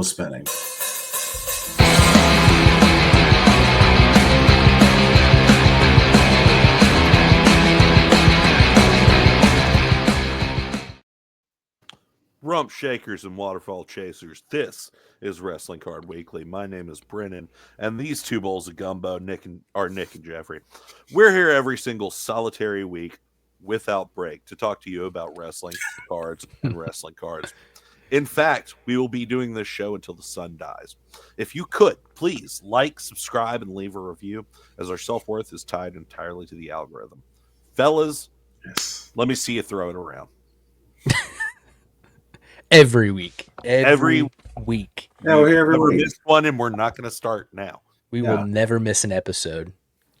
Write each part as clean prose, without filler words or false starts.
spinning. Rump shakers and waterfall chasers, this is Wrestling Card Weekly. My name is Brennan, and these two bowls of gumbo Nick and Jeffrey. We're here every single solitary week without break to talk to you about wrestling cards and wrestling cards. In fact, we will be doing this show until the sun dies. If you could, please like, subscribe, and leave a review, as our self-worth is tied entirely to the algorithm. Fellas, Yes. let me see you throw it around. Every week. Every week. Yeah, we're here every Never week. missed one, and we're not going to start now. We will never miss an episode.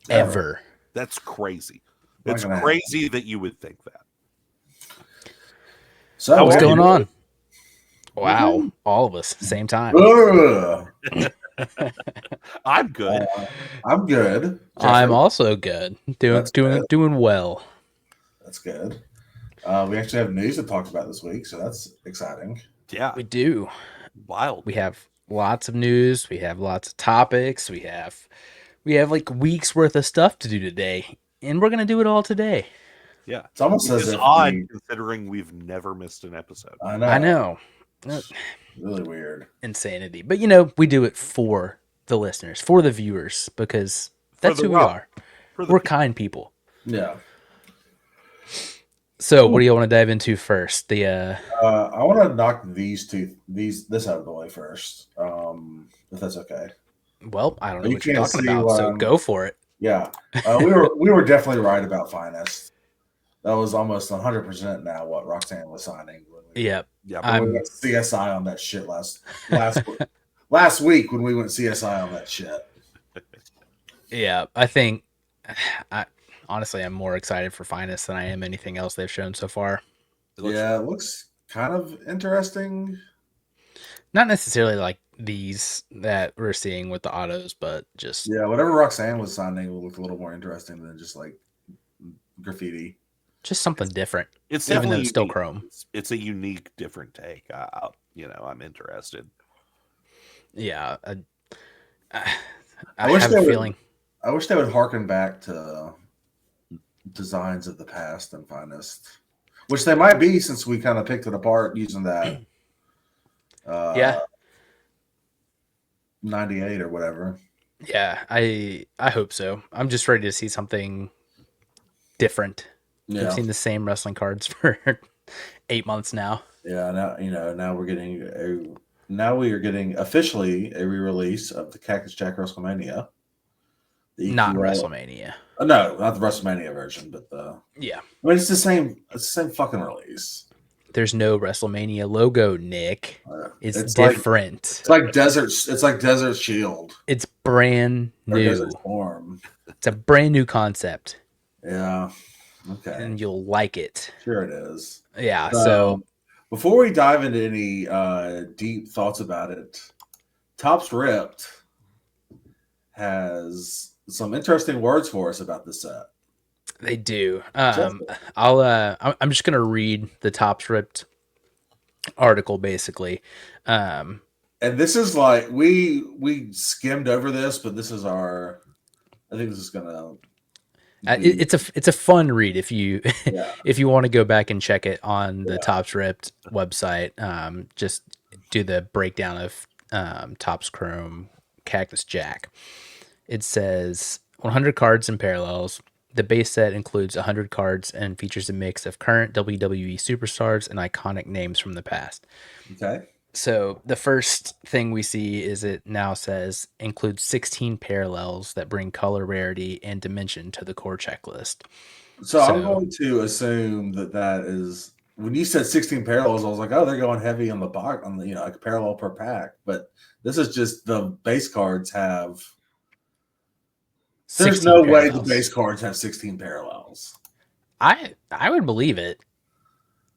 Never. Ever. That's crazy. Not It's gonna crazy that you would think that. So What's how going you on? Wow. All of us, same time. Ugh. I'm good. I'm good. I'm Jeffrey? also good. That's good. Doing well. That's good. We actually have news to talk about this week, so that's exciting. Yeah, We do. wild. We have lots of news. We have lots of topics. We have like weeks worth of stuff to do today. And we're gonna do it all today. Yeah, It's almost which as is if odd considering we've never missed an episode. I know. It's Really weird. insanity. But we do it for the listeners, for the viewers, because that's the who we rock. are. For the We're kind people. Yeah. So, what do you want to dive into first? The I want to knock this out of the way first, if that's okay. well, I don't know You what you're can't talking see about, what so I'm- go for it. Yeah, we were definitely right about Finest. That was almost 100% now what Roxanne was signing. Yep. Yeah, When we went CSI on that shit last week when we went CSI on that shit. Yeah, I think honestly I'm more excited for Finest than I am anything else they've shown so far. it looks- Yeah, it looks kind of interesting. Not necessarily like these that we're seeing with the autos, but just Yeah, whatever Roxanne was signing will look a little more interesting than just like graffiti. just something different. it's even though definitely it's still unique. chrome. It's a unique, different take. I'm interested. Yeah, I wish have they a would- feeling. I wish they would harken back to designs of the past and Finest, which they might be since we kind of picked it apart using that. Yeah. 98 or whatever. Yeah, I hope so. I'm just ready to see something different. Yeah, I've seen the same wrestling cards for 8 months now. yeah. Now we are getting officially a re-release of the Cactus Jack WrestleMania. The Not EQL WrestleMania. No, not the WrestleMania version, but Yeah. I mean, it's the same. It's the same fucking release. There's no WrestleMania logo, Nick. It's like different. it's like Desert. It's like Desert Shield. It's brand Or new. Desert Storm. It's a brand new concept, Yeah. Okay. and you'll like it. Sure it is. Yeah. So Before we dive into any deep thoughts about it, Topps Ripped has some interesting words for us about this set. they do. Just- I'm just gonna read the Topps Ripped article basically. And this is like we skimmed over this, but this is I think this is gonna. It's a fun read if you Yeah. if you want to go back and check it on the Topps Ripped website. Just do the breakdown of Topps Chrome Cactus Jack. It says 100 cards and parallels. The base set includes 100 cards and features a mix of current WWE superstars and iconic names from the past. Okay. So the first thing we see is it now says includes 16 parallels that bring color, rarity, and dimension to the core checklist. So I'm going to assume that is when you said 16 parallels, I was like, oh, they're going heavy on the box on the like a parallel per pack. But this is just the base cards have. There's 16 no way the parallels. base cards have 16 parallels. I would believe it.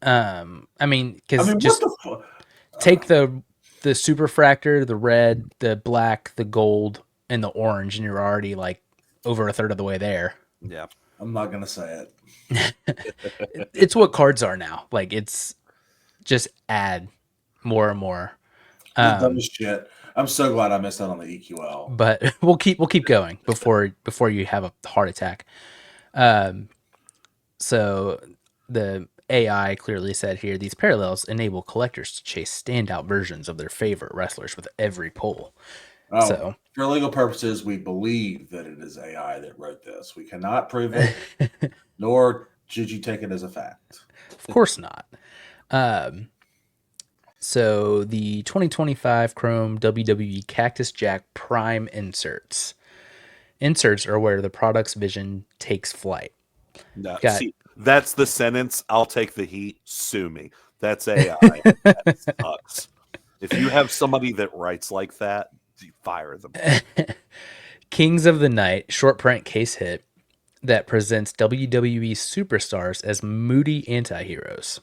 I mean, because I mean, just what the fuck? take the superfractor, the red, the black, the gold, and the orange, and you're already like over a third of the way there. Yeah. I'm not gonna say it. It's what cards are now. Like it's just add more and more. Dumb as shit. I'm so glad I missed out on the EQL. But we'll keep going before you have a heart attack. So the AI clearly said here these parallels enable collectors to chase standout versions of their favorite wrestlers with every pull. Oh, So for legal purposes, we believe that it is AI that wrote this. We cannot prove it, nor should you take it as a fact. of course not. So the 2025 Chrome WWE Cactus Jack Prime inserts. Inserts are where the product's vision takes flight. No, Got- see, that's the sentence. I'll take the heat. Sue me. That's AI. That sucks. If you have somebody that writes like that, you fire them. Kings of the Night short print case hit that presents WWE superstars as moody anti-heroes.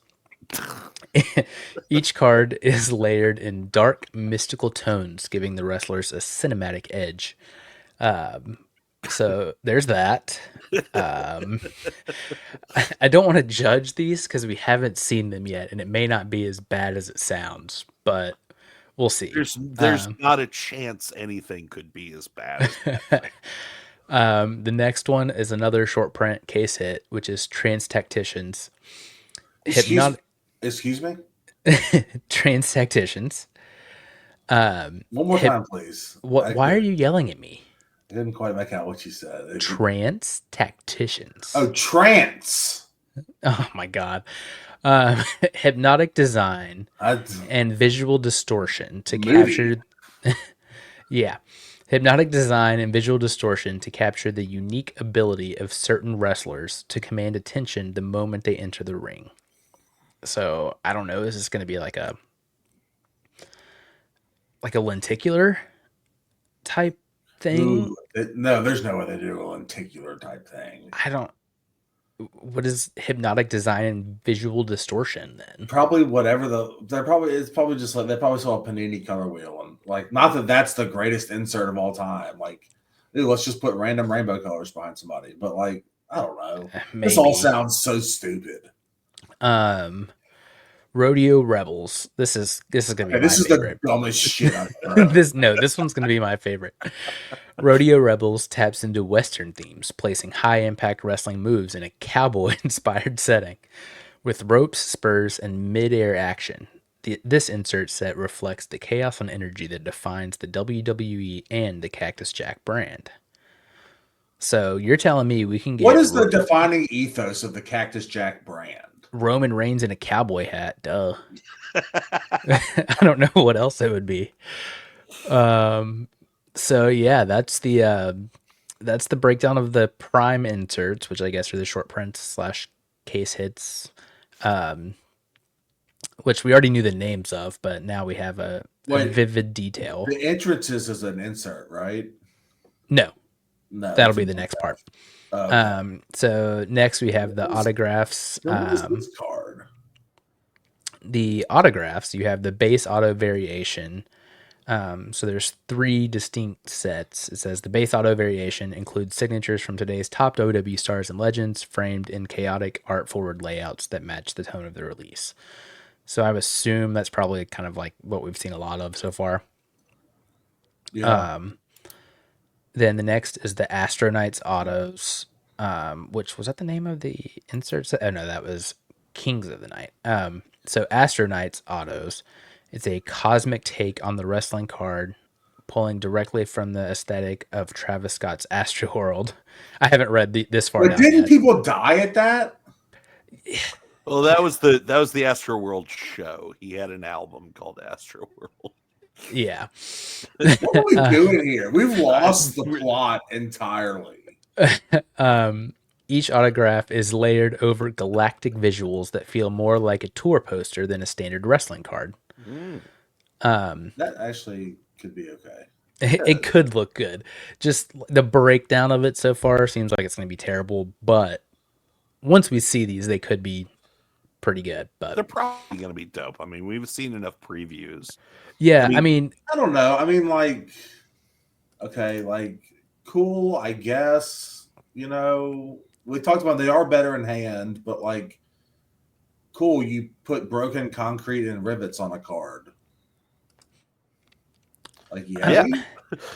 Each card is layered in dark, mystical tones, giving the wrestlers a cinematic edge. So there's that. I don't want to judge these because we haven't seen them yet, and it may not be as bad as it sounds, but we'll see. There's not a chance anything could be as bad as that thing. The next one is another short print case hit, which is Trans Tacticians. Excuse me? Trans Tacticians. One more time, please. Why are you yelling at me? I didn't quite make out what you said. Trans Tacticians. Oh, trance. Oh my god. Hypnotic design and visual distortion to capture yeah. Hypnotic design and visual distortion to capture the unique ability of certain wrestlers to command attention the moment they enter the ring. So I don't know. This is going to be like a lenticular type thing. Ooh, no, there's no way they do a lenticular type thing. What is hypnotic design and visual distortion then? Probably whatever it's probably just like they probably saw a Panini color wheel and like not that that's the greatest insert of all time. Like, ooh, let's just put random rainbow colors behind somebody. But like, I don't know. Maybe. This all sounds so stupid. Rodeo Rebels. This is gonna be my favorite. The dumbest shit I've heard. This one's gonna be my favorite. Rodeo Rebels taps into Western themes, placing high impact wrestling moves in a cowboy inspired setting, with ropes, spurs, and mid-air action. This insert set reflects the chaos and energy that defines the WWE and the Cactus Jack brand. So you're telling me we can get what is the defining ethos of the Cactus Jack brand? Roman Reigns in a cowboy hat, duh. I don't know what else it would be. So yeah, that's the breakdown of the prime inserts, which I guess are the short prints / case hits, which we already knew the names of, but now we have a vivid detail. The entrances is an insert, right? No, that'll be the next part. Okay. So next we have the autographs. This card. The autographs, you have the base auto variation. So there's 3 distinct sets. It says the base auto variation includes signatures from today's top WWE stars and legends, framed in chaotic art-forward layouts that match the tone of the release. So I would assume that's probably kind of like what we've seen a lot of so far. Yeah. Then the next is the Astro Knights autos, which was that the name of the insert set? Oh no, that was Kings of the Night. So Astro Knights autos, it's a cosmic take on the wrestling card, pulling directly from the aesthetic of Travis Scott's Astro World. I haven't read this far. But didn't people die at that? Well, that was the Astro World show. He had an album called Astro World. Yeah. What are we doing here? We've lost the plot entirely. Each autograph is layered over galactic visuals that feel more like a tour poster than a standard wrestling card. That actually could be okay. It could look good. Just the breakdown of it so far seems like it's going to be terrible, but once we see these, they could be pretty good. But they're probably going to be dope. I mean, we've seen enough previews. Yeah, I mean, I don't know. I mean, like, okay, like, cool, I guess. You know, we talked about they are better in hand, but like, cool, you put broken concrete and rivets on a card. Like, Yeah.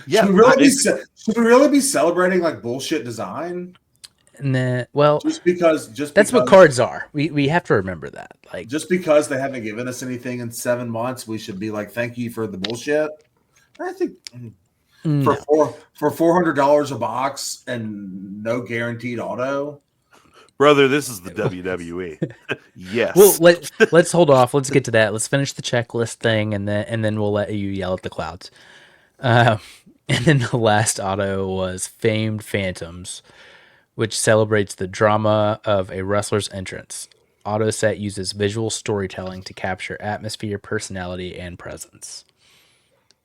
Yeah. Should we really be celebrating like bullshit design? Well, just because that's what cards are. We have to remember that. Like, just because they haven't given us anything in 7 months, we should be like, thank you for the bullshit. I think no. for $400 a box and no guaranteed auto. Brother, this is the WWE. Yes. Well, let's hold off. Let's get to that. Let's finish the checklist thing, and then we'll let you yell at the clouds. And then the last auto was Famed Phantoms, which celebrates the drama of a wrestler's entrance. Auto set uses visual storytelling to capture atmosphere, personality, and presence.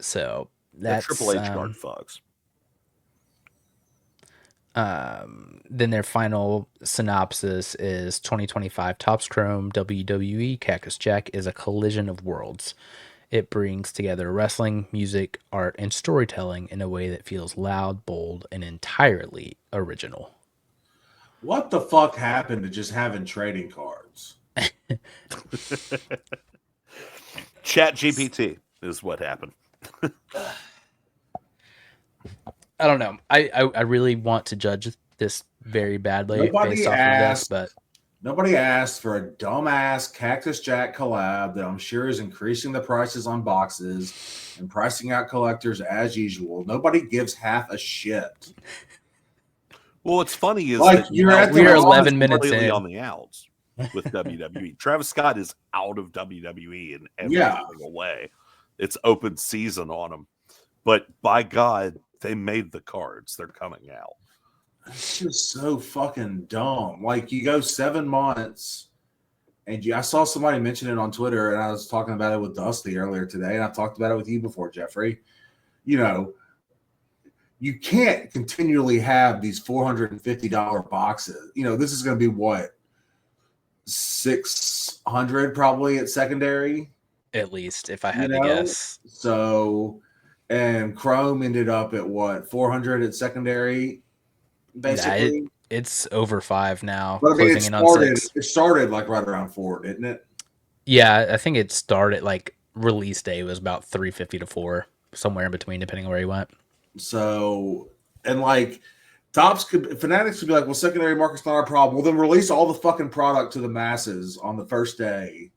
So that's Triple H card, Fox. Then their final synopsis is 2025 Topps Chrome WWE Cactus Jack is a collision of worlds. It brings together wrestling, music, art, and storytelling in a way that feels loud, bold, and entirely original. What the fuck happened to just having trading cards? Chat GPT is what happened. I don't know. I really want to judge this very badly based off of this, but nobody asked for a dumbass Cactus Jack collab that I'm sure is increasing the prices on boxes and pricing out collectors as usual. Nobody gives half a shit. Well, what's funny is like we're 11 minutes in on the outs with WWE. Travis Scott is out of WWE in every single way. It's open season on him. But by God, they made the cards. They're coming out. It's just so fucking dumb. Like, you go 7 months, and I saw somebody mention it on Twitter, and I was talking about it with Dusty earlier today, and I talked about it with you before, Jeffrey. You know, you can't continually have these $450 boxes. You know, this is going to be what? $600 probably at secondary? At least, if I had to guess. So, and Chrome ended up at what? $400 at secondary? Basically, it's over 5 now. But I mean, closing in on 6. It started like right around 4, didn't it? Yeah, I think it started like release day was about 350 to 4, somewhere in between, depending on where you went. So, and like Fanatics could be like, well, secondary market's not our problem. Well, then release all the fucking product to the masses on the first day,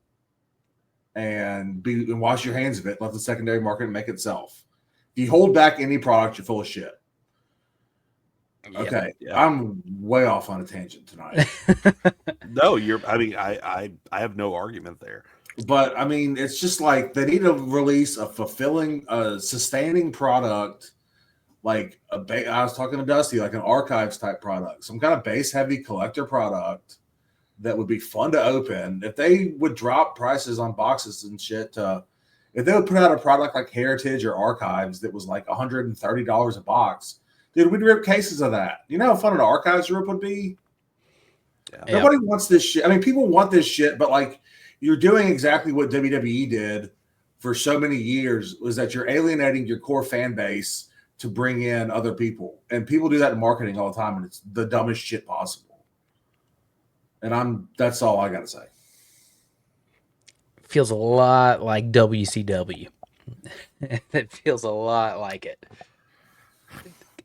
and wash your hands of it. Let the secondary market make itself. If you hold back any product, you're full of shit. Okay, I'm way off on a tangent tonight. No, I have no argument there. But I mean, it's just like they need to release a fulfilling, sustaining product. Like I was talking to Dusty, like an archives type product, some kind of base heavy collector product that would be fun to open. If they would drop prices on boxes and shit, if they would put out a product like Heritage or Archives that was like $130 a box. Dude, we'd rip cases of that. You know how fun an archives rip would be? Yeah. Nobody wants this shit. I mean, people want this shit, but like you're doing exactly what WWE did for so many years, was that you're alienating your core fan base to bring in other people. And people do that in marketing all the time, and it's the dumbest shit possible. And that's all I gotta say. Feels a lot like WCW. It feels a lot like it.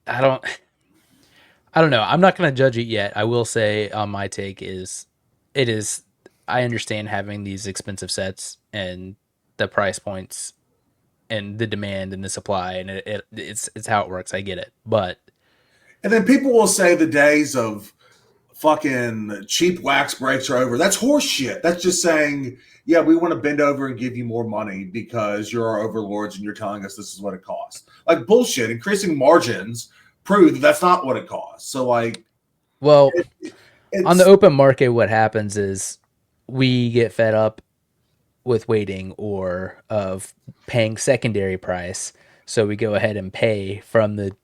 I don't know. I'm not going to judge it yet. I will say my take is I understand having these expensive sets and the price points and the demand and the supply, and it's how it works. I get it. And then people will say the days of fucking cheap wax breaks are over. That's horse shit. That's just saying, yeah, we want to bend over and give you more money because you're our overlords and you're telling us this is what it costs. Like bullshit. Increasing margins prove that that's not what it costs. So like, well, on the open market, what happens is we get fed up with waiting or of paying secondary price. So we go ahead and pay from the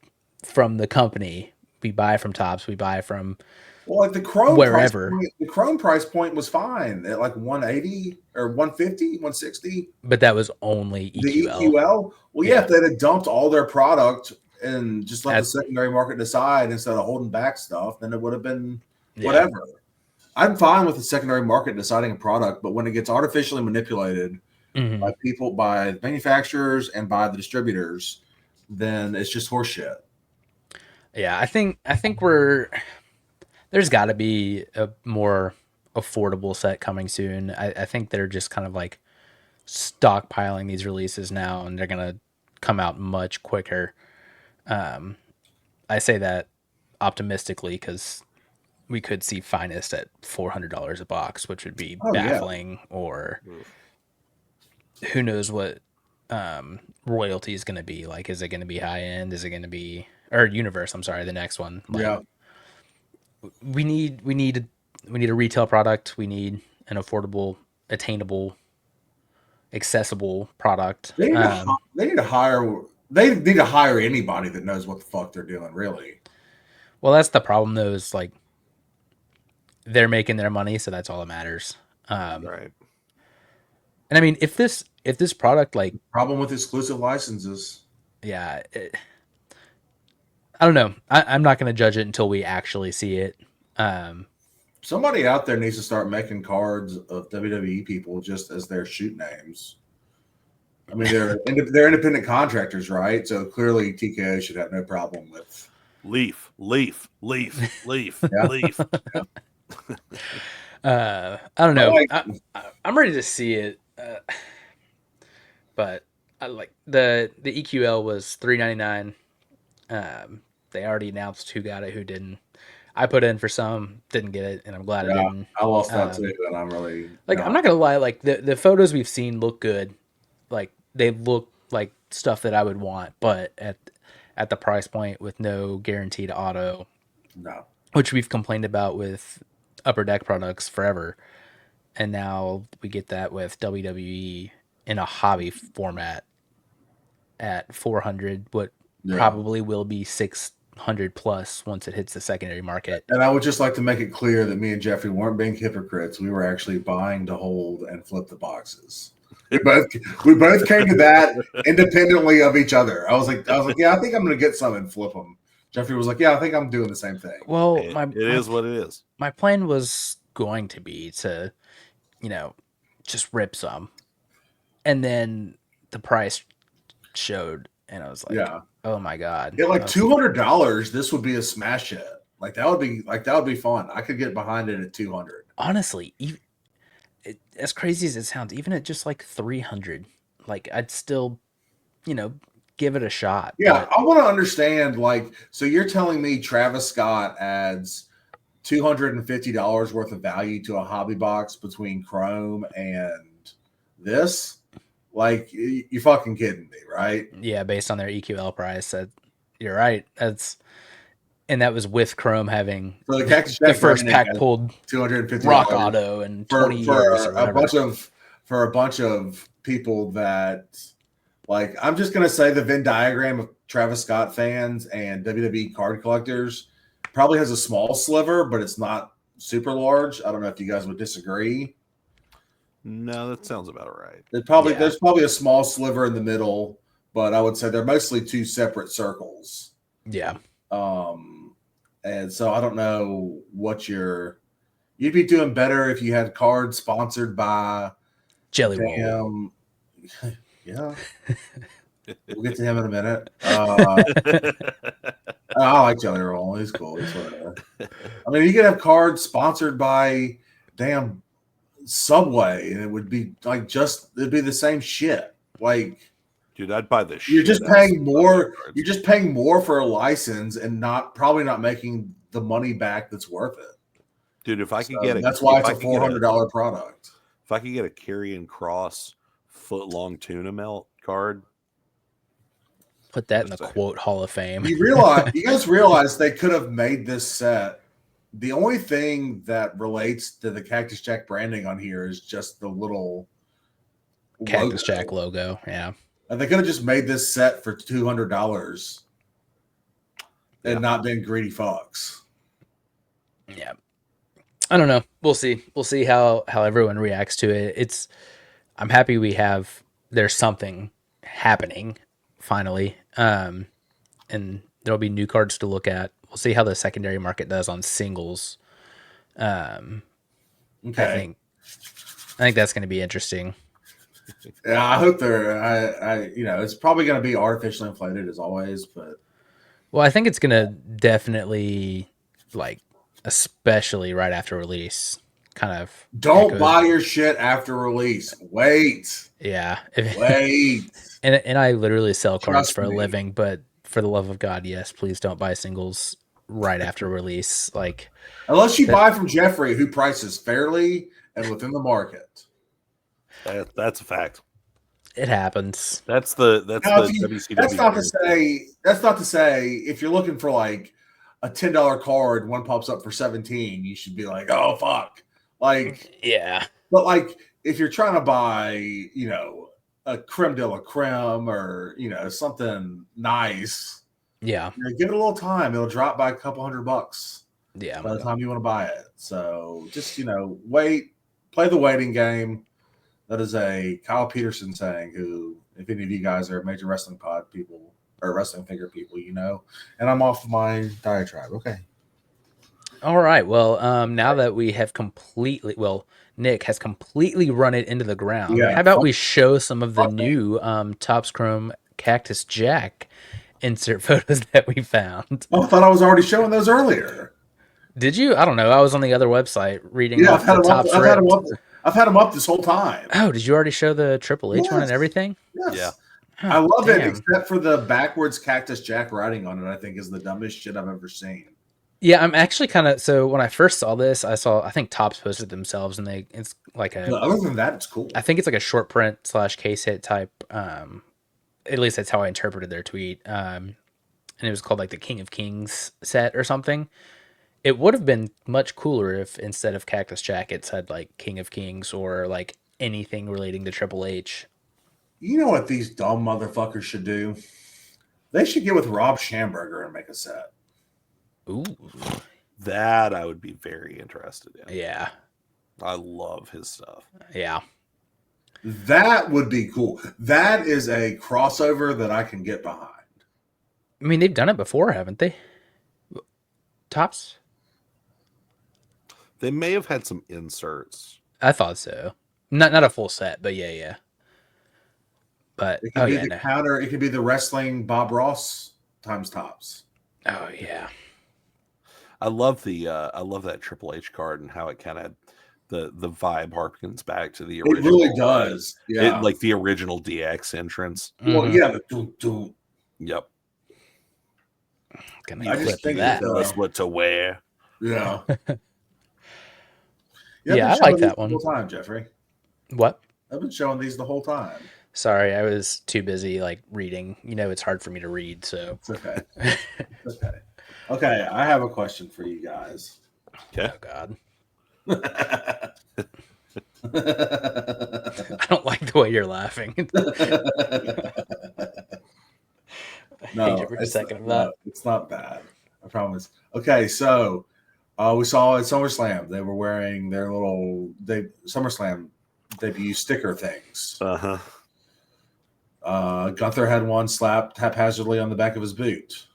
company. We buy from Topps. We buy from like the Chrome wherever. The Chrome price point was fine at like 180 or 150, 160. But that was only EQL. The EQL? Well, yeah, if they'd have dumped all their product and just let the secondary market decide instead of holding back stuff, then it would have been whatever. I'm fine with the secondary market deciding a product, but when it gets artificially manipulated by people, by manufacturers, and by the distributors, then it's just horseshit. Yeah, I think there's got to be a more affordable set coming soon. I think they're just kind of like stockpiling these releases now, and they're gonna come out much quicker. I say that optimistically because we could see Finest at $400 a box, which would be baffling. Or who knows what royalty is going to be like. Is it going to be high end? Is it going to be, or Universe? I'm sorry, the next one. Like, we need a retail product. We need an affordable, attainable, accessible product. They need to hire. They need to hire anybody that knows what the fuck they're doing. Really. Well, that's the problem, though. Is like they're making their money, so that's all that matters. Right. And I mean, if this product, like, problem with exclusive licenses. Yeah, I don't know. I'm not going to judge it until we actually see it. Somebody out there needs to start making cards of WWE people just as their shoot names. I mean, they're independent contractors, right? So clearly TKO should have no problem with Leaf. Yeah. Leaf. I don't know. I'm ready to see it, but I like the EQL was $3.99. They already announced who got it, who didn't. I put in for some, didn't get it, and I'm glad I didn't. I lost that too, and I'm really like. I'm not gonna lie. Like the photos we've seen look good. Like they look like stuff that I would want, but at the price point with no guaranteed auto, which we've complained about with Upper Deck products forever, and now we get that with WWE in a hobby format at 400. What probably will be 600 plus once it hits the secondary market. And I would just like to make it clear that me and Jeffrey weren't being hypocrites. We were actually buying to hold and flip the boxes. We both came to that independently of each other. I was like, yeah, I think I'm going to get some and flip them. Jeffrey was like, yeah, I think I'm doing the same thing. Well, it is what it is. My plan was going to be to, just rip some, and then the price showed, and I was like, oh my god, yeah, like $200. This would be a smash hit. Like that would be fun. I could get behind it at 200. Honestly, as crazy as it sounds, even at just like 300, like I'd still, give it a shot. Yeah, I want to understand. Like, so you're telling me Travis Scott adds $250 worth of value to a hobby box between Chrome and this? Like, you fucking kidding me, right? Yeah, based on their EQL price, you're right. And that was with Chrome having the Cactus Jack the first pack pulled $250 Rock Auto and 20 years for a bunch of people that, like, I'm just gonna say the Venn diagram of Travis Scott fans and WWE card collectors probably has a small sliver, but it's not super large. I don't know if you guys would disagree. No, that sounds about right. There's probably a small sliver in the middle, but I would say they're mostly two separate circles. Yeah. And so I don't know what you'd be doing better if you had cards sponsored by Jelly Roll. Yeah. We'll get to him in a minute. I like Jelly Roll. He's cool. He's whatever. I mean, you could have cards sponsored by damn Subway, and it would be like it'd be the same shit. Like, dude, I'd buy this. You're just paying more. You're just paying more for a license and probably not making the money back that's worth it. Dude, if I could get it, that's why it's a $400 product. If I could get a Karrion Kross foot-long tuna melt card, put that in the quote Hall of Fame. You guys realize they could have made this set. The only thing that relates to the Cactus Jack branding on here is just the little Cactus Jack logo. Yeah. And they could have just made this set for $200 and not been greedy fucks. Yeah. I don't know. We'll see. We'll see how everyone reacts to it. I'm happy there's something happening finally. And there'll be new cards to look at. We'll see how the secondary market does on singles. Okay. I think that's going to be interesting. Yeah, I hope they're. It's probably going to be artificially inflated as always, but Well, I think it's gonna definitely, like, especially right after release, kind of don't echo. buy your shit after release. Wait, Yeah, wait. and I literally sell cards Trust for a me. living, but for the love of God, yes, please don't buy singles right after release. Like Unless you that, buy from Jeffrey, who prices fairly and within the market. That's a fact. it happens. That's the Now, if you, WCW. that's not to say if you're looking for like a $10 card, one pops up for 17, you should be like, oh fuck. Like, Yeah, but like if you're trying to buy, a creme de la creme or something nice, yeah, give it a little time. It'll drop by a couple $100 yeah. by the time you want to buy it. So just wait, play the waiting game. That is a Kyle Peterson saying, who, if any of you guys are major wrestling pod people or wrestling figure people, and I'm off my diatribe. Okay. All right. Well, now that we have Nick has completely run it into the ground. Yeah. How about we show some of the fuck me. new Topps Chrome Cactus Jack insert photos that we found? Oh, I thought I was already showing those earlier. Did you? I don't know. I was on the other website reading Yeah, off the Topps I've had ripped. them up. I've had them up this whole time. Oh, did you already show the Triple H one and Yes. everything? Yes. Yeah. Oh, I love it, damn. except for the backwards Cactus Jack writing on it. I think is the dumbest shit I've ever seen. Yeah, I'm actually kind of so when I first saw this, I think Topps posted themselves and it's like But other than that, it's cool. I think it's like a short print / case hit type. At least that's how I interpreted their tweet. And it was called like the King of Kings set or something. It would have been much cooler if instead of Cactus Jack, it said like King of Kings or like anything relating to Triple H. You know what these dumb motherfuckers should do? They should get with Rob Schamberger and make a set. Ooh, That I would be very interested in. yeah, I love his stuff. yeah. That would be cool. That is a crossover that I can get behind. I mean, they've done it before, haven't they? Topps? They may have had some inserts. I thought so. Not a full set, but yeah. But It could be the counter. It could be the wrestling Bob Ross times Topps. Oh yeah. I love that Triple H card and how it kind of the vibe harkens back to the original. It really does. Yeah, like the original DX entrance. Well, yeah, the doo-doo. Yep. Can I they just flip think that? Tell us what to wear. Yeah. Yeah, I've I been like showing that these one. the whole time, Jeffrey. What? I've been showing these the whole time. Sorry, I was too busy like reading. It's hard for me to read, so It's okay. It's okay. Okay, I have a question for you guys. Okay. oh god. no, I don't like the way you're laughing. I hate every second of that. It's not bad. I promise. Okay, so we saw at SummerSlam they were wearing their little SummerSlam debut sticker things. Uh-huh. Gunther had one slapped haphazardly on the back of his boot.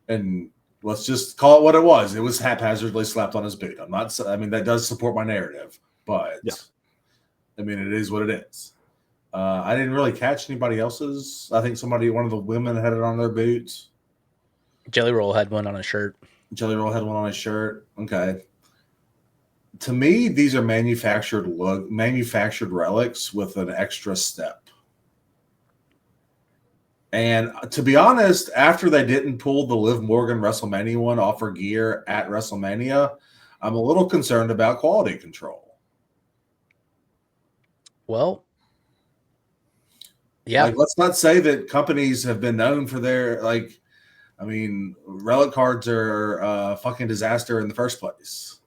And let's just call it what it was. It was haphazardly slapped on his boot. That does support my narrative, but yeah. it is what it is. I didn't really catch anybody else's. I think one of the women had it on their boots. Jelly Roll had one on a shirt. Jelly Roll had one on his shirt. Okay. To me, these are manufactured relics with an extra step. And to be honest, after they didn't pull the Liv Morgan WrestleMania one off her gear at WrestleMania, I'm a little concerned about quality control. Well, yeah. Let's not say that companies have been known for their relic cards are a fucking disaster in the first place.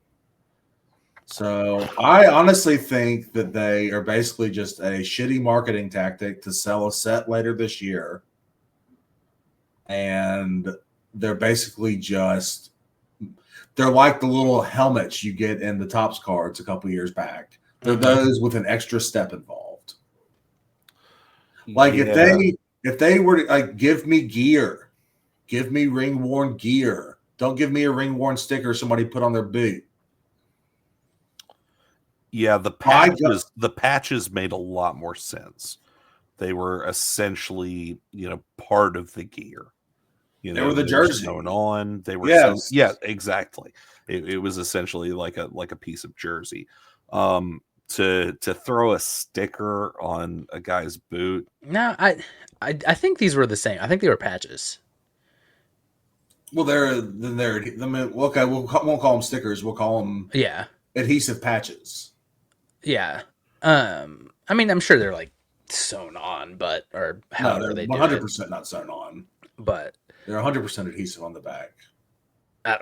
So I honestly think that they are basically just a shitty marketing tactic to sell a set later this year. And they're basically they're like the little helmets you get in the Topps cards a couple years back. They're those with an extra step involved. If they were to give me gear, give me ring worn gear. Don't give me a ring worn sticker somebody put on their boot. Yeah, the patches made a lot more sense. They were essentially, part of the gear. They were the jersey sewn on. They were yes. Yeah, exactly. It was essentially like a piece of jersey. To throw a sticker on a guy's boot. No, I think these were the same. I think they were patches. Well, okay. We won't call them stickers. We'll call them adhesive patches. Yeah. I mean, I'm sure they're like sewn on, or however they do it. 100% not sewn on. But they're 100% adhesive on the back. I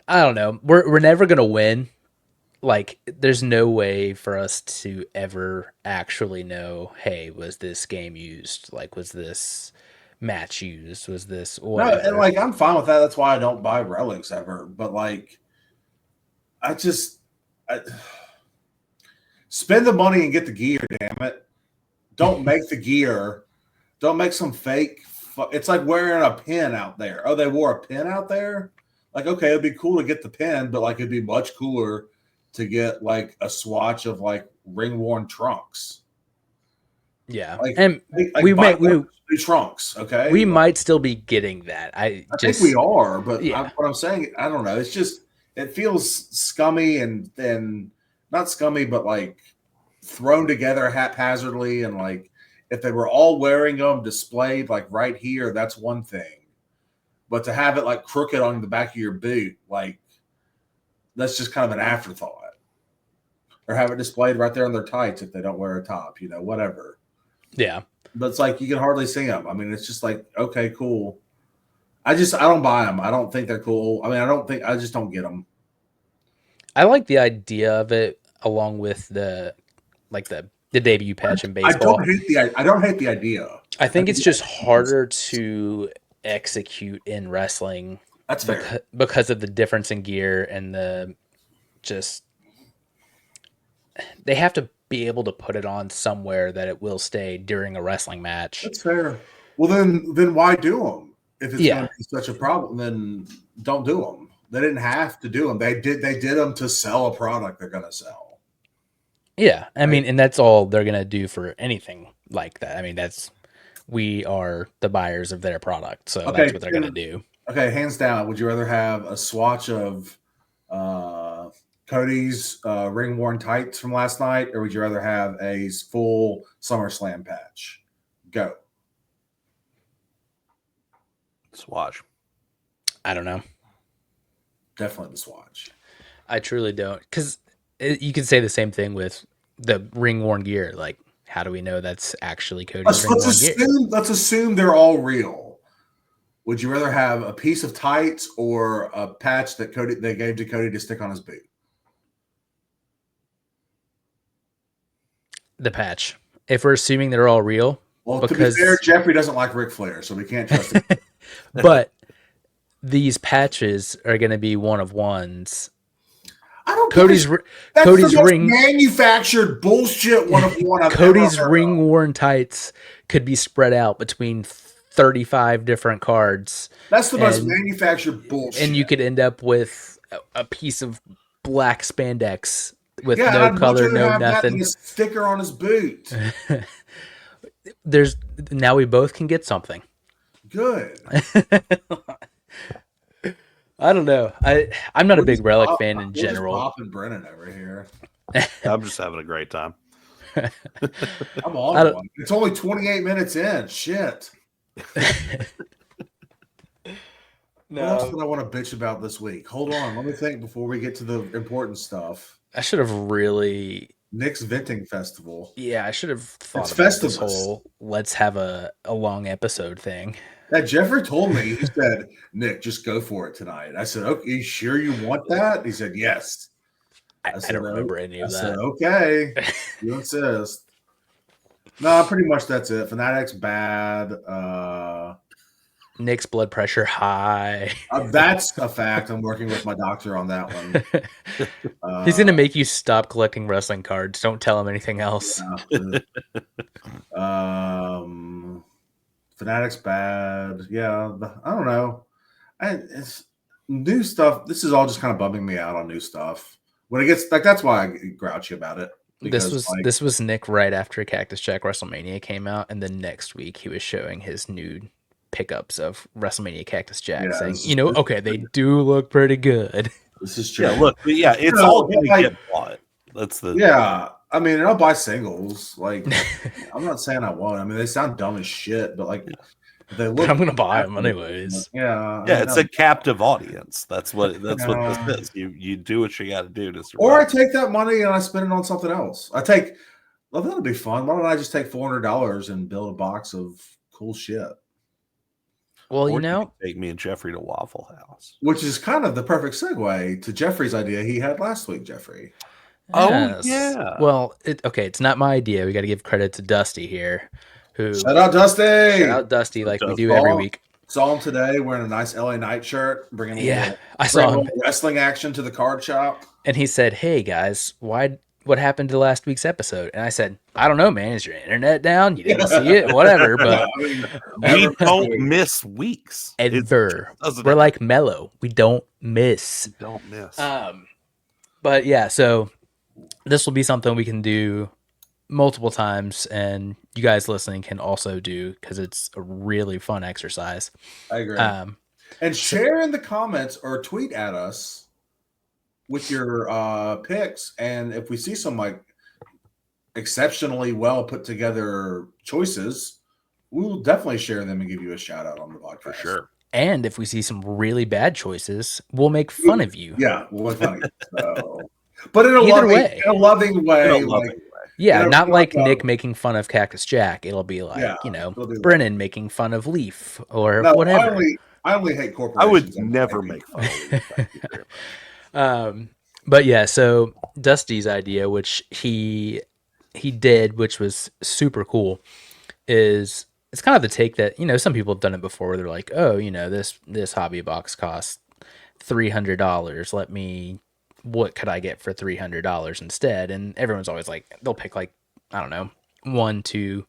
don't know. We're never gonna win. Like, there's no way for us to ever actually know, hey, was this game used? Like, was this match used? Was this whatever? No, and like I'm fine with that. That's why I don't buy relics ever. But like, I spend the money and get the gear. Damn it! Don't make the gear. Don't make some fake. It's like wearing a pin out there. Oh, they wore a pin out there. Like, okay, it'd be cool to get the pin, but like it'd be much cooler to get like a swatch of like ring worn trunks. Yeah, like, and like we might trunks. Okay, we might still be getting that. I think we are, but yeah. What I'm saying, I don't know. It's just it feels scummy and not scummy, but like thrown together haphazardly. And like if they were all wearing them displayed like right here, that's one thing. But to have it like crooked on the back of your boot, like that's just kind of an afterthought. Or have it displayed right there on their tights if they don't wear a top, whatever. Yeah. But it's like you can hardly see them. I mean, it's just like, okay, cool. I don't buy them. I don't think they're cool. I mean, I just don't get them. I like the idea of it along with the debut patch in baseball. I don't hate the idea. I think it's just harder to execute in wrestling. That's fair. Because of the difference in gear and they have to be able to put it on somewhere that it will stay during a wrestling match. That's fair. Well, then why do them? If it's going to be such a problem, then don't do them. They didn't have to do them. They did them to sell a product they're going to sell. Yeah. I mean, and that's all they're going to do for anything like that. I mean, we are the buyers of their product. So that's what they're going to do. Okay. Hands down. Would you rather have a swatch of Cody's ring worn tights from last night, or would you rather have a full SummerSlam patch? Go. Swatch. I don't know. Definitely the swatch. I truly don't, because you can say the same thing with the ring worn gear. Like, how do we know that's actually Cody's ring worn gear? Let's assume they're all real. Would you rather have a piece of tights or a patch that they gave to Cody to stick on his boot? The patch. If we're assuming they're all real. Well, to be fair, Jeffrey doesn't like Ric Flair, so we can't trust him. But these patches are going to be one of ones. I don't. Cody's ring manufactured bullshit. One of one. Cody's ring worn tights could be spread out between 35 different cards. That's the most manufactured bullshit. And you could end up with a piece of black spandex with no color, no nothing. A sticker on his boot. Now we both can get something. Good. I don't know. I'm not a big relic fan in general. Just popping Brennan over here. I'm just having a great time. I'm on one. It's only 28 minutes in. Shit. What else did I want to bitch about this week? Hold on. Let me think before we get to the important stuff. I should have really... Nick's Venting Festival. Yeah, I should have thought about this whole let's have a long episode thing. Yeah, Jeffrey told me, he said, Nick, just go for it tonight. I said, okay, you sure you want that? He said, yes. I don't remember any of that. I said, okay, you insist. No, pretty much that's it. Fanatic's bad. Nick's blood pressure high. That's a fact. I'm working with my doctor on that one. He's going to make you stop collecting wrestling cards. Don't tell him anything else. Fanatic's bad. Yeah, I don't know. It's new stuff. This is all just kind of bumming me out on new stuff. when it gets like that's why I get grouchy about it. Because This was Nick right after Cactus Jack WrestleMania came out, and then next week he was showing his new pickups of WrestleMania Cactus Jack, saying, okay, they do look pretty good. This is true. Yeah, look, it's all going to get bought. That's the I mean, I'll buy singles. Like, I'm not saying I won't. I mean, they sound dumb as shit, but like, they look. I'm gonna buy them anyways. Yeah, it's a captive audience. That's what this is. You do what you got to do to survive. Or I take that money and I spend it on something else. Well, that'll be fun. Why don't I just take $400 and build a box of cool shit? Well, or you can take me and Jeffrey to Waffle House, which is kind of the perfect segue to Jeffrey's idea he had last week. Jeffrey. Yes. Oh yeah. Well, it's not my idea. We got to give credit to Dusty here. Shout out Dusty! Like we do every week. Saw him today wearing a nice LA Knight shirt, bringing I saw him wrestling action to the card shop. And he said, "Hey guys, what happened to last week's episode?" And I said, "I don't know, man. Is your internet down? You didn't see it? Whatever." But we don't miss weeks. Ever. We're like Mellow. We don't miss. But yeah, so this will be something we can do multiple times, and you guys listening can also do because it's a really fun exercise. I agree. And share in the comments or tweet at us with your picks, and if we see some like exceptionally well put together choices, we will definitely share them and give you a shout out on the podcast for sure. And if we see some really bad choices, we'll make fun of you. Yeah, we'll make fun of you. So. But in a loving way. Yeah, not like Nick making fun of Cactus Jack. It'll be like, Brennan making fun of Leaf or whatever. I only hate corporations. I would never make fun of Leaf. But yeah, so Dusty's idea, which he did, which was super cool, is it's kind of the take that, some people have done it before where they're like, oh, this hobby box costs $300. What could I get for $300 instead? And everyone's always like, they'll pick like, I don't know, 1, 2,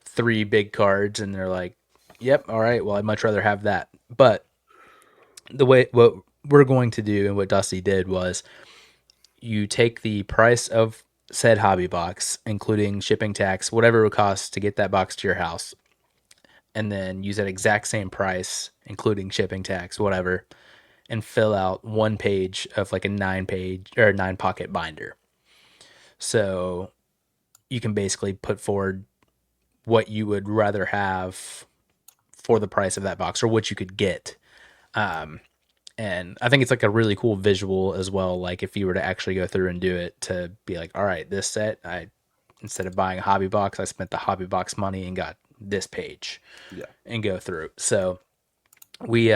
3 big cards. And they're like, yep. All right. Well, I'd much rather have that. But what we're going to do and what Dusty did was you take the price of said hobby box, including shipping tax, whatever it would cost to get that box to your house, and then use that exact same price, including shipping tax, whatever, and fill out one page of like a 9-page or a 9-pocket binder. So you can basically put forward what you would rather have for the price of that box or what you could get. And I think it's like a really cool visual as well. Like if you were to actually go through and do it, to be like, all right, this set, instead of buying a hobby box, I spent the hobby box money and got this page and go through. So we,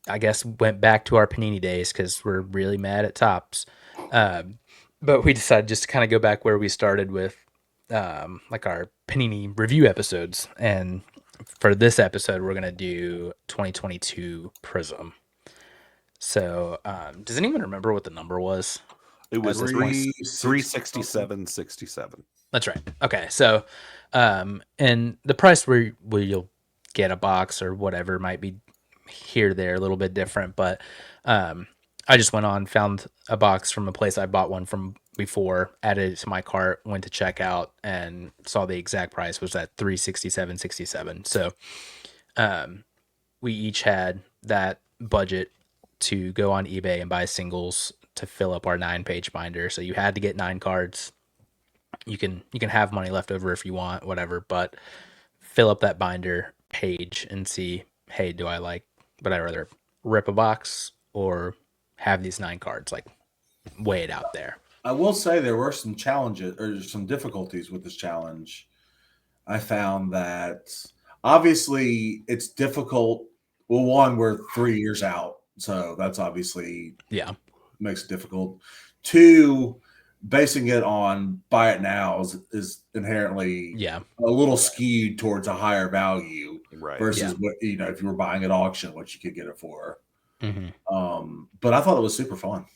I guess went back to our Panini days because we're really mad at Topps. But we decided just to kind of go back where we started with like our Panini review episodes. And for this episode, we're going to do 2022 Prism. So does anyone remember what the number was? It was 367.67. That's right. Okay. So and the price where you'll get a box or whatever might be here, there, a little bit different, but I just went on, found a box from a place I bought one from before, added it to my cart, went to checkout, and saw the exact price was at $367.67. So we each had that budget to go on eBay and buy singles to fill up our 9-page binder. So you had to get 9 cards. You can have money left over if you want, whatever, but fill up that binder page and see, hey, would I rather rip a box or have these 9 cards? Like, weigh it out there. I will say there were some challenges or some difficulties with this challenge. I found that obviously it's difficult. Well, one, we're 3 years out, so that's obviously makes it difficult. 2, basing it on buy it now is inherently a little skewed towards a higher value versus what if you were buying at auction, what you could get it for. Mm-hmm. But I thought it was super fun.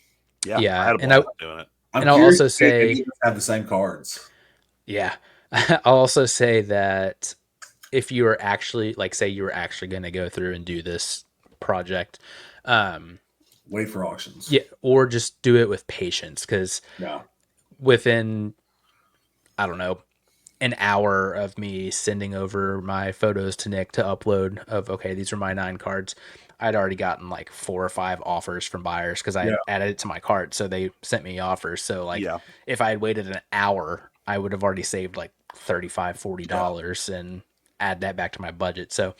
I had a ball doing it. I'll also say you have the same cards. Yeah, I'll also say that if you were actually say you were actually going to go through and do this project, Wait for auctions. Yeah, or just do it with patience, because Yeah. within, I don't know, an hour of me sending over my photos to Nick to upload of, okay, these are my 9 cards, I'd already gotten like 4 or 5 offers from buyers because I had added it to my cart. So they sent me offers. So like if I had waited an hour, I would have already saved like $35, $40 and add that back to my budget. So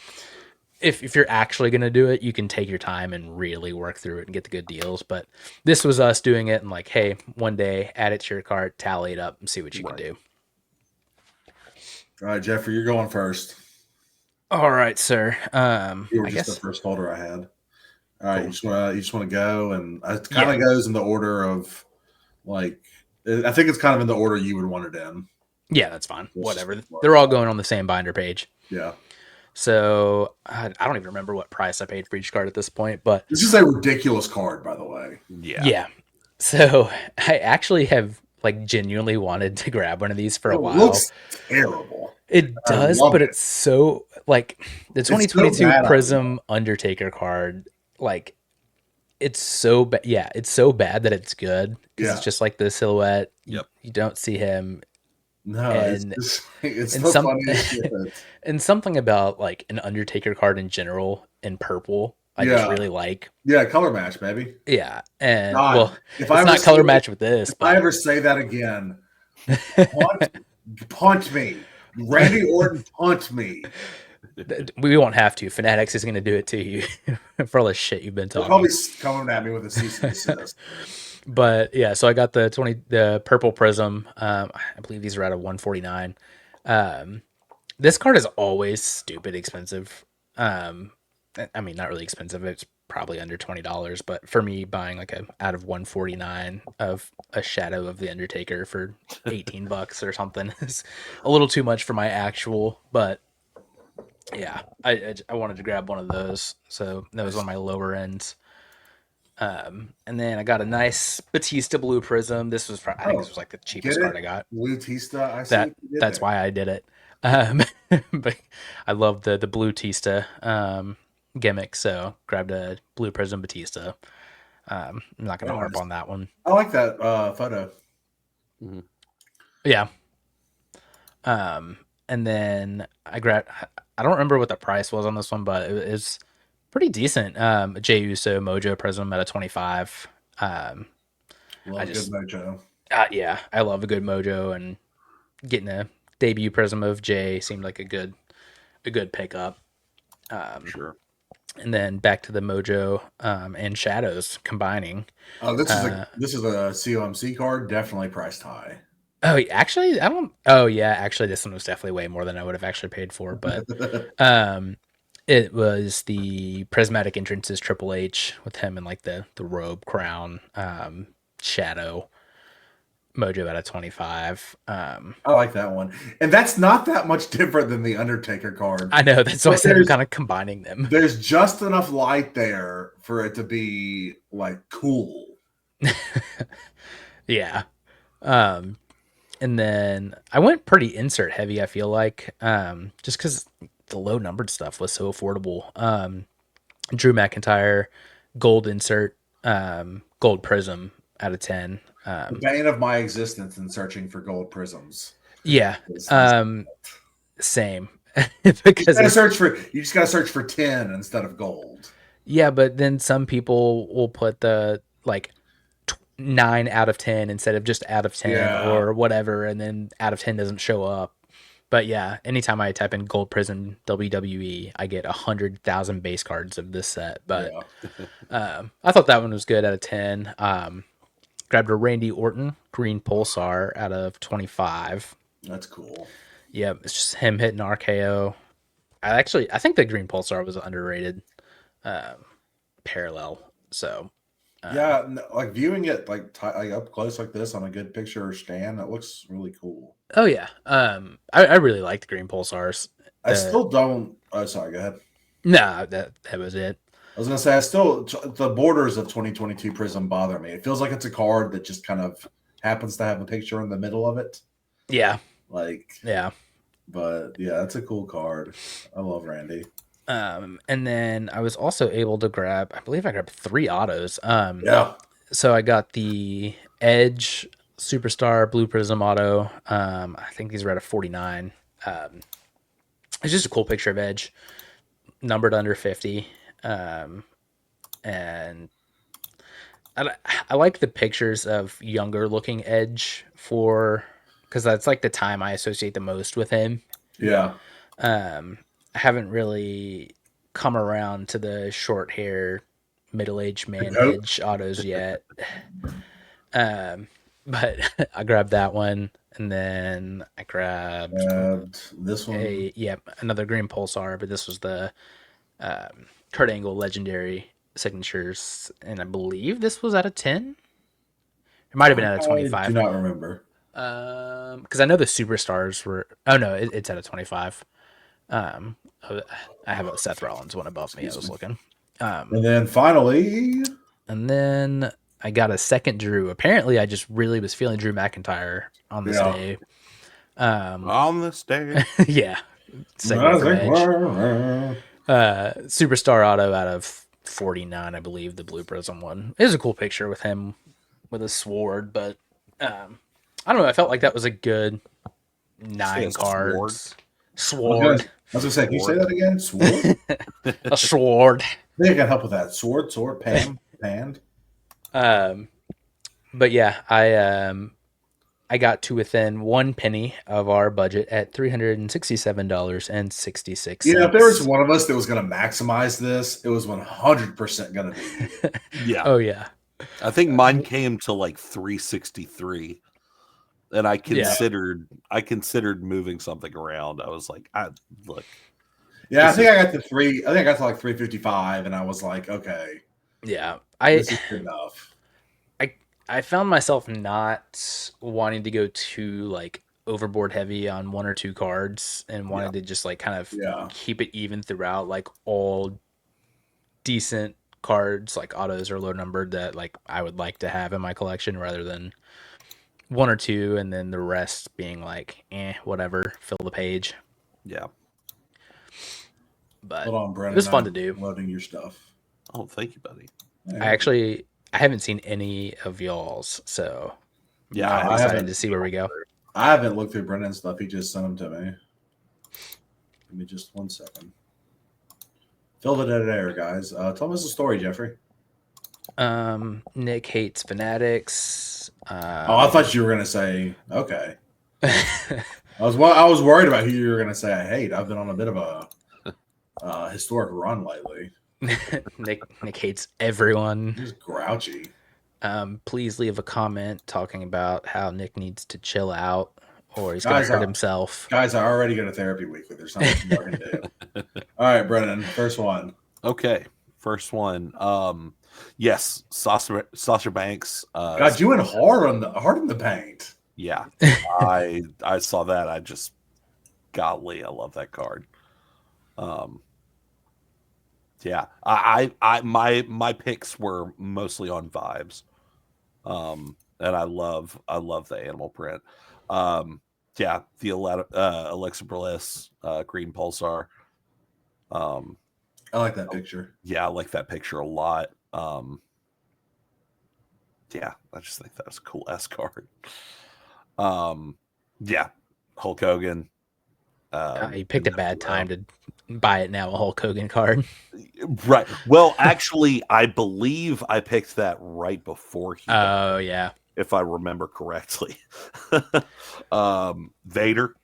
if you're actually going to do it, you can take your time and really work through it and get the good deals. But this was us doing it and like, hey, one day add it to your cart, tally it up and see what you can do. All right, Jeffrey, you're going first. All right, sir. You were I just guess the first folder I had. All right, cool. you just want to go, and it kind of goes in the order of, like, I think it's kind of in the order you would want it in. Yeah, that's fine. Whatever. They're all going on the same binder page. Yeah. So I don't even remember what price I paid for each card at this point, but this is a ridiculous card, by the way. Yeah. So I actually have like genuinely wanted to grab one of these for a while. It looks terrible. It does, but it's so like the 2022 Prism Undertaker card. Like it's so bad. Yeah, it's so bad that it's good because it's just like the silhouette. You don't see him. No, and it's so funny. And something about like an Undertaker card in general in purple, I just really like. Yeah, color match, baby. Yeah, and God, it's not color match with this. If I ever say that again, punt me. Randy Orton, punt me. We won't have to. Fanatics is going to do it to you for all the shit you've been talking. They're probably coming at me with a cease and desist. But yeah, so I got the purple Prism. I believe these are out of 149. This card is always stupid expensive. I mean, not really expensive. It's probably under $20, but for me, buying like out of 149 of a Shadow of the Undertaker for $18 or something is a little too much for my actual. But yeah, I wanted to grab one of those, so that was one of my lower ends. And then I got a nice Batista Blue Prism. This was I think this was like the cheapest card I got. Blue Tista, I see. That's why I did it. But I love the Blue Tista gimmick, so grabbed a Blue Prism Batista. I'm not going to harp on that one. I like that photo. Mm-hmm. Yeah. And then I grabbed. I don't remember what the price was on this one, but it was pretty decent. Jey Uso Mojo Prism at a 25. Love good Mojo. Yeah, I love a good Mojo, and getting a debut Prism of Jey seemed like a good pickup. Sure. And then back to the Mojo and Shadows combining. Oh, this is a COMC card, definitely priced high. Oh, actually, I don't. Oh, yeah, actually, this one was definitely way more than I would have actually paid for. But it was the Prismatic Entrances Triple H with him in like the robe crown Shadow Mojo out of 25. I like that one, and that's not that much different than the Undertaker card. I know, that's why I said I'm kind of combining them. There's just enough light there for it to be like cool. Yeah. And then I went pretty insert heavy, I feel like, just because the low numbered stuff was so affordable. Drew McIntyre, gold insert, gold prism out of 10. The bane of my existence in searching for gold prisms. Yeah. Same. Because you just gotta search for 10 instead of gold. Yeah, but then some people will put the like 9 out of 10 instead of just out of 10 or whatever, and then out of 10 doesn't show up. But yeah, anytime I type in Gold Prism WWE, I get 100,000 base cards of this set. But I thought that one was good out of 10. Grabbed a Randy Orton Green Pulsar out of 25. That's cool. Yep, it's just him hitting RKO. I think the Green Pulsar was underrated parallel. So like viewing it like up close like this on a good picture or stand, that looks really cool. Oh yeah, I really like the Green Pulsars. I still don't. Oh, sorry. Go ahead. No, that was it. I was gonna say the borders of 2022 Prism bother me. It feels like it's a card that just kind of happens to have a picture in the middle of it. Yeah. But yeah, that's a cool card. I love Randy. And then I was also able to grab, I believe I grabbed 3 autos. Yeah. So I got the Edge Superstar Blue Prism auto. I think these are at a 49. It's just a cool picture of Edge, numbered under 50. And I like the pictures of younger looking Edge because that's like the time I associate the most with him. Yeah. I haven't really come around to the short hair, middle aged man Nope. Edge autos yet. But I grabbed that one, and then I grabbed This one. another green pulsar, but this was the Kurt Angle legendary signatures, and I believe this was out of 10. It might have been out of I 25. do not remember. Because I know the superstars were. Oh no, it's out of 25. I have a Seth Rollins one above me. I was looking. And then finally, And then I got a second Drew. Apparently, I just really was feeling Drew McIntyre on this day. On this day. Yeah. Superstar auto out of 49, I believe, the Blue Prism one. It was a cool picture with him with a sword, but I don't know. I felt like that was a good 9 cards. Sword. I was gonna say, can you say that again? Sword? A sword. Maybe I can help with that. Sword, panned. But yeah, I got to within 1 penny of our budget at $367.66. You know, if there was one of us that was going to maximize this, it was 100% going to be you. Yeah. Oh yeah. I think mine came to like 363, and I considered moving something around. I was like, look. Yeah, I think I got to 355, and I was like, okay. Yeah, this is good enough. I found myself not wanting to go too like overboard heavy on 1 or 2 cards, and wanted to just like kind of keep it even throughout, like all decent cards, like autos or low numbered, that like I would like to have in my collection, rather than 1 or 2 and then the rest being like whatever, fill the page. Yeah. But hold on, Brennan, it was fun to do. Loading your stuff. Oh, thank you, buddy. I haven't seen any of y'all's, so yeah, I'm excited to see where we go. I haven't looked through Brennan's stuff. He just sent them to me. Give me just 1 second. Fill the dead air, guys. Tell us the story, Jeffrey. Nick hates fanatics. I thought you were gonna say okay. I was worried about who you were gonna say I hate. I've been on a bit of a historic run lately. Nick hates everyone. He's grouchy. Please leave a comment talking about how Nick needs to chill out, or he's going to hurt himself. Guys, I already go to therapy weekly. There's not much more I can do. All right, Brennan, first one. Okay, first one. Yes, Sasha Banks. God, you went hard in the paint. Yeah, I saw that. I just, golly, I love that card. Yeah, my picks were mostly on vibes, and I love the animal print. Yeah, the Alexa Bliss green pulsar. I like that picture. Yeah, I like that picture a lot. Yeah, I just think that was a cool ass card. Yeah, Hulk Hogan. You picked a bad time to buy it now, a Hulk Hogan card. Right. Well, actually, I believe I picked that right before he died. Oh, yeah. If I remember correctly. Vader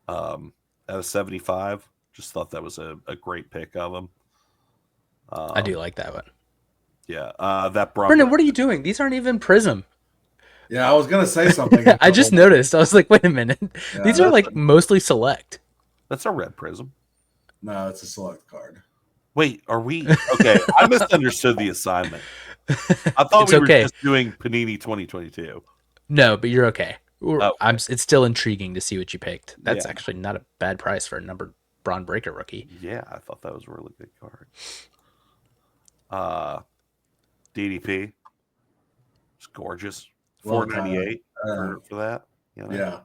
at a 75. Just thought that was a great pick of him. I do like that one. Yeah. That Brendan, what are you doing? These aren't even Prism. Yeah, I was going to say something. I just noticed. I was like, wait a minute. Yeah, these are like mostly select. That's a red Prism. No, it's a select card. Wait, are we? Okay, I misunderstood the assignment. I thought we were just doing Panini 2022. No, but you're okay. It's still intriguing to see what you picked. That's actually not a bad price for a numbered Braun Breaker rookie. Yeah, I thought that was a really good card. DDP. It's gorgeous. $4.98 for that. You know? Yeah.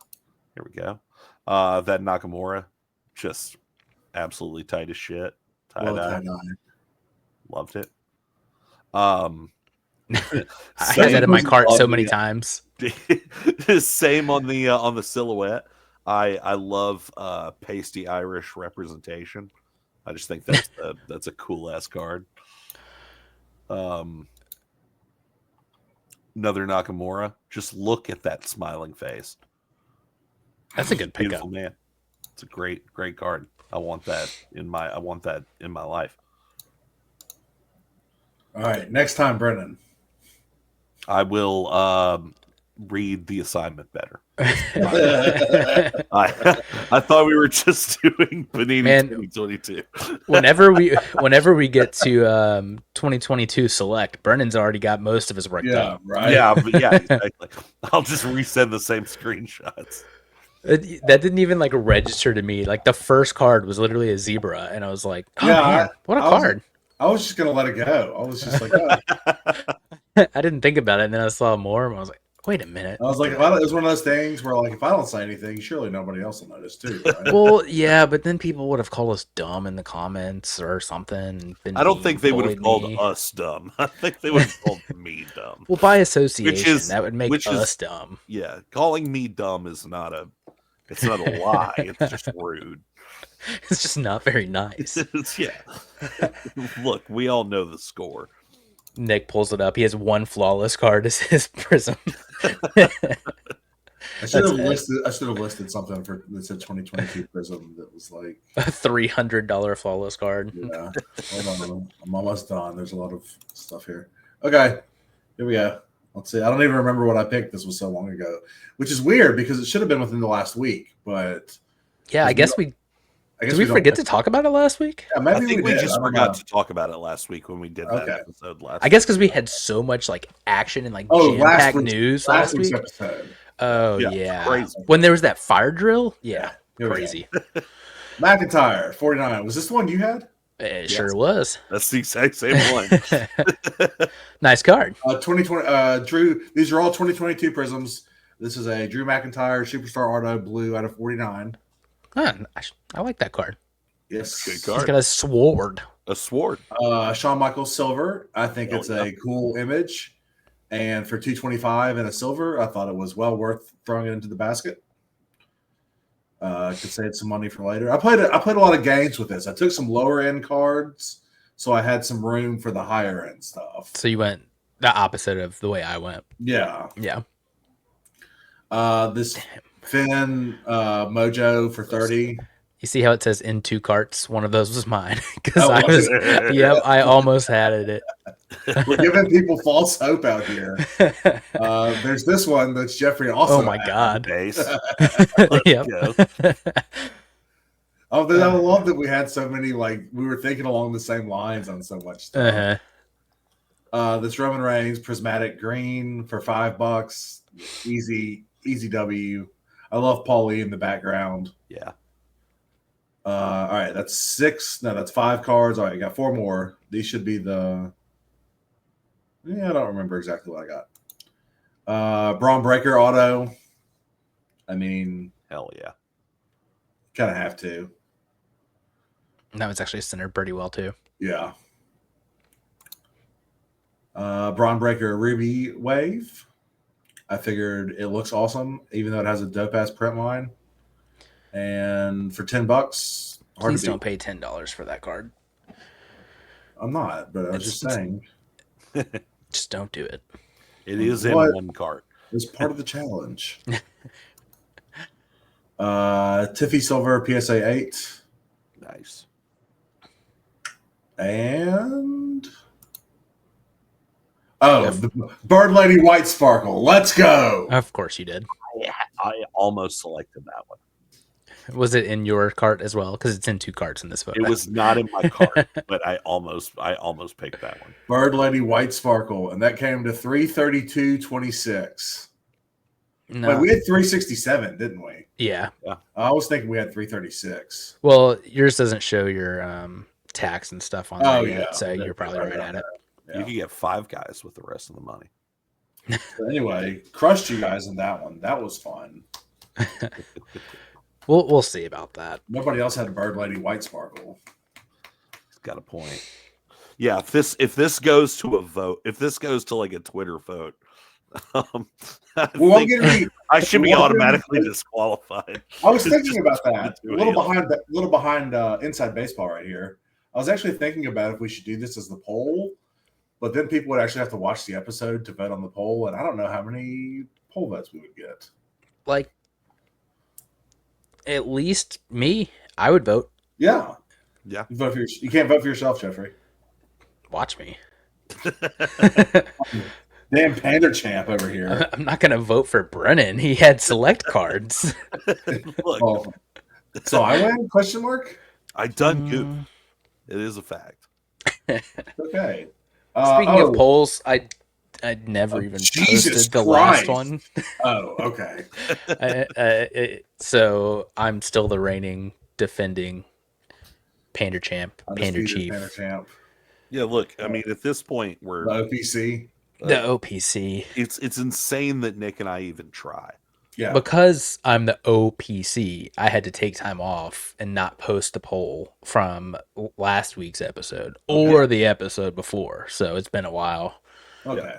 Here we go. That Nakamura, just absolutely tight as shit. Tie-dye. Loved it. I had that in my cart so many times. Same on the silhouette. I love pasty Irish representation. I just think that's a cool ass card. Another Nakamura. Just look at that smiling face. That's a good pickup. Beautiful man. It's a great card. I want that in my life. All right, next time, Brennan. I will read the assignment better. I thought we were just doing Panini 2022. whenever we get to 2022 select, Brennan's already got most of his work done. Right. Yeah, exactly. I'll just resend the same screenshots. That didn't even like register to me. Like the first card was literally a zebra, and I was like, "Oh man, what a card!" I was just gonna let it go. I was just like, I didn't think about it, and then I saw more, and I was like, "Wait a minute." I was like, it was one of those things where, like, if I don't say anything, surely nobody else will notice too. Right? Well, yeah, but then people would have called us dumb in the comments or something. I don't think they would have called us dumb. I think they would have called me dumb. Well, by association, that would make us dumb. Yeah, calling me dumb is not a lie. It's just rude. It's just not very nice. Yeah. Look, we all know the score. Nick pulls it up. He has one flawless card as his prism. I should have listed something that said 2022 prism that was like a $300 flawless card. Yeah. Hold on. I'm almost done. There's a lot of stuff here. Okay. Here we go. Let's see. I don't even remember what I picked. This was so long ago, which is weird because it should have been within the last week. But yeah, I guess we forget to talk about it last week? Yeah, maybe I think we just forgot to talk about it last week when we did that episode last week. I guess because we had so much like action and like jam-packed news last week. Episode. Oh yeah. Crazy. When there was that fire drill? Yeah. Crazy. McIntyre, 49. Was this the one you had? It sure was. That's the exact same one. Nice card. 2020 Drew, these are all 2022 prisms. This is a Drew McIntyre Superstar Auto Blue out of 49. I like that card. Yes. Good card. He's got a sword. A sword. Shawn Michaels Silver. I think it's a cool image. And for 225 and a silver, I thought it was well worth throwing it into the basket. Could save some money for later. I played a lot of games with this. I took some lower end cards, so I had some room for the higher end stuff. So you went the opposite of the way I went. Yeah. Yeah. This Finn Mojo for 30. You see how it says in 2 carts? One of those was mine because I almost had it. We're giving people false hope out here. There's this one that's Jeffrey also. Oh my god! Base. Yep. I love that we had so many. Like we were thinking along the same lines on so much stuff. This Roman Reigns prismatic green for $5. Easy W. I love Paulie in the background. Yeah. All right, that's 6. No, that's 5 cards. All right, I got 4 more. These should be the. Yeah, I don't remember exactly what I got. Braun Breaker auto. I mean, hell yeah. Kind of have to. That was actually centered pretty well too. Yeah. Braun Breaker Ruby Wave. I figured it looks awesome, even though it has a dope ass print line. And for $10, please don't pay $10 for that card. I'm not, but I was just saying. Just don't do it. It is in one cart. It's part of the challenge. Tiffy Silver PSA 8. Nice. And the Bird Lady White Sparkle. Let's go. Of course you did. I almost selected that one. Was it in your cart as well? Because it's in 2 carts in this photo. It was not in my cart, but I almost picked that one. Bird Lady White Sparkle, and that came to $332.26. No. Wait, we had 367, didn't we? Yeah. I was thinking we had 336. Well, yours doesn't show your tax and stuff on there yet, so you're probably right at it. Yeah. You could get 5 guys with the rest of the money. So anyway, crushed you guys in that one. That was fun. We'll see about that. Nobody else had a Bird Lady White Sparkle. got a point. Yeah, if this goes to a vote, if this goes to like a Twitter vote, I should be automatically disqualified. I was thinking about that. A little behind inside baseball right here. I was actually thinking about if we should do this as the poll, but then people would actually have to watch the episode to vote on the poll, and I don't know how many poll votes we would get. Like, at least me, I would vote. Yeah. Yeah. You can't vote for yourself, Jeffrey. Watch me. Damn Panda Champ over here. I'm not going to vote for Brennan. He had select cards. Look, so I win? Question mark. I done goof. It is a fact. Okay. Speaking of polls, I never even posted the last one. Oh, okay. So I'm still the reigning, defending Pander Champ, Pander Chief. Pander Champ. Yeah, look, I mean, at this point, we're the OPC. The OPC. It's insane that Nick and I even try. Yeah. Because I'm the OPC, I had to take time off and not post the poll from last week's episode or the episode before. So it's been a while. Okay.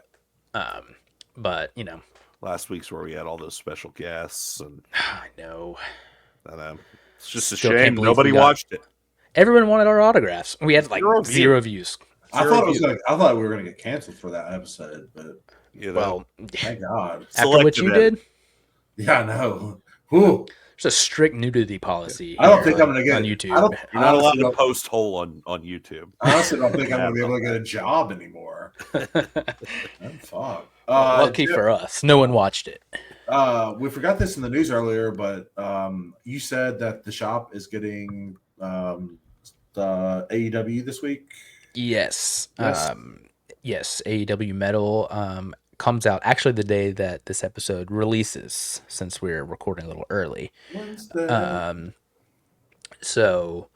But last week's where we had all those special guests, and I know. It's just a shame nobody watched it. Everyone wanted our autographs. We had like zero views. I thought we were gonna get canceled for that episode, but well, thank God. After what you did. Yeah, I know. Whew. There's a strict nudity policy. I don't think I'm gonna get on YouTube. You're not allowed to post whole on YouTube. I honestly don't think I'm gonna be able to get a job anymore. Fuck. Lucky for us, no one watched it. We forgot this in the news earlier, but you said that the shop is getting the AEW this week. Yes. Yes. AEW Metal comes out actually the day that this episode releases, since we're recording a little early. Wednesday. So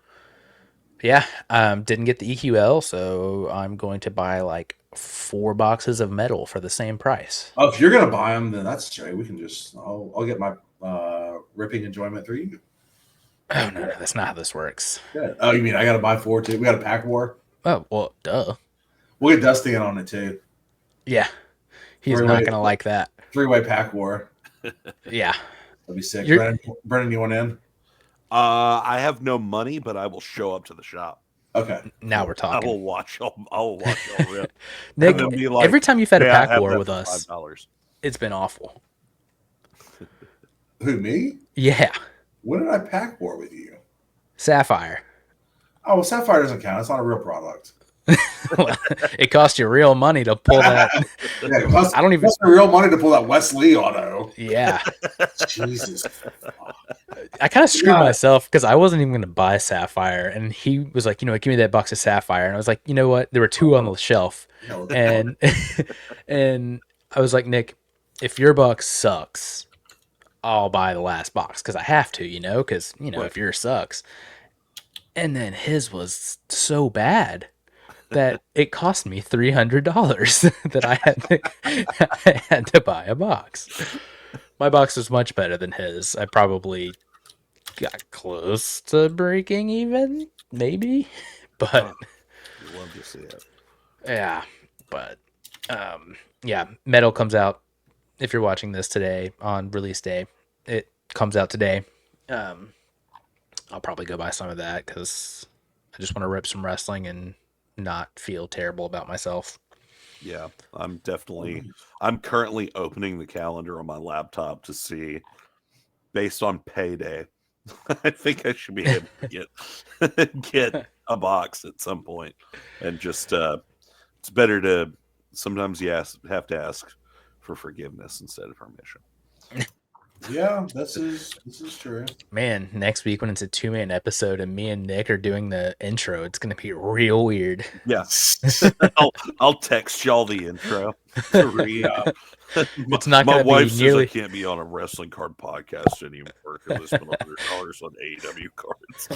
yeah, didn't get the EQL, so I'm going to buy like 4 boxes of metal for the same price. Oh, if you're gonna buy them, then that's straight. We can just I'll get my ripping enjoyment through you. Oh no, that's not how this works. Good. Oh, you mean I gotta buy 4 too? We got a pack war. Oh well, duh. We'll get Dusty in on it too. Yeah, he's not gonna like that. 3-way pack war. Yeah, that'd be sick. Brennan, you want in? I have no money, but I will show up to the shop. Okay. Now we're talking. I will watch all rip. Nick, every time you've had a pack war with us, $5. It's been awful. Who, me? Yeah. When did I pack war with you? Sapphire. Oh, well, Sapphire doesn't count. It's not a real product. Well, it cost you real money to pull that. I don't even spend real money to pull that Wesley auto. Yeah. Jesus. I kind of screwed myself because I wasn't even going to buy Sapphire, and he was like, give me that box of Sapphire, and I was like, you know what? There were 2 on the shelf, and and I was like, Nick, if your box sucks, I'll buy the last box because I have to, because if yours sucks. And then his was so bad that it cost me $300 that I had to buy a box. My box was much better than his. I probably got close to breaking even, maybe, but you love to see it. Yeah, but Metal comes out. If you're watching this today on release day, it comes out today. I'll probably go buy some of that because I just want to rip some wrestling and not feel terrible about myself. Yeah, I'm currently opening the calendar on my laptop to see, based on payday, I think I should be able to get a box at some point. And just, it's better to, sometimes you have to ask for forgiveness instead of permission. Yeah, this is true. Man, next week when it's a 2-man episode and me and Nick are doing the intro, it's gonna be real weird. Yeah, I'll text y'all the intro. It's not my gonna wife be says nearly. I can't be on a wrestling card podcast anymore because I spent $100 on AEW cards.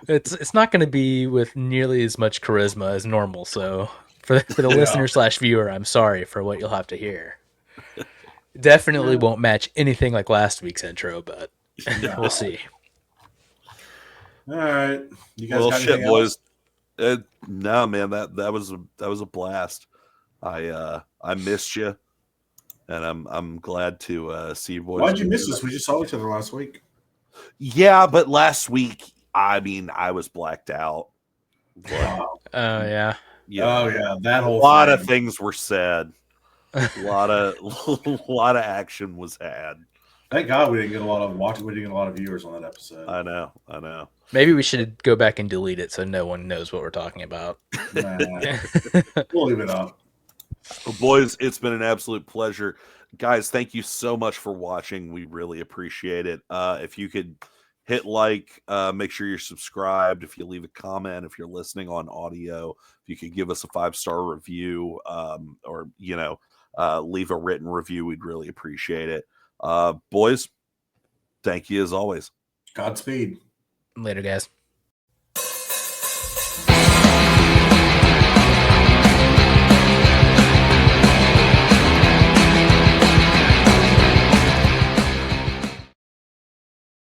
It's not gonna be with nearly as much charisma as normal. So for the listener / viewer, I'm sorry for what you'll have to hear. Definitely won't match anything like last week's intro, but we'll see. All right, you guys Well, got shit, anything boys. else? No, man, that was a blast. I missed you, and I'm glad to see you boys. Why'd you miss us? We just saw each other last week. Yeah, but last week, I mean, I was blacked out. Wow. Oh yeah. Oh yeah, that a whole lot thing. of things were said. A lot of action was had. Thank God we didn't get a lot of watching. We didn't get a lot of viewers on that episode. I know. Maybe we should go back and delete it so no one knows what we're talking about. Nah, we'll leave it up. Well, boys, it's been an absolute pleasure. Guys, thank you so much for watching. We really appreciate it. If you could hit like, make sure you're subscribed. If you leave a comment, if you're listening on audio, if you could give us a 5-star review, or leave a written review, we'd really appreciate it. Boys, thank you as always. Godspeed. Later, guys.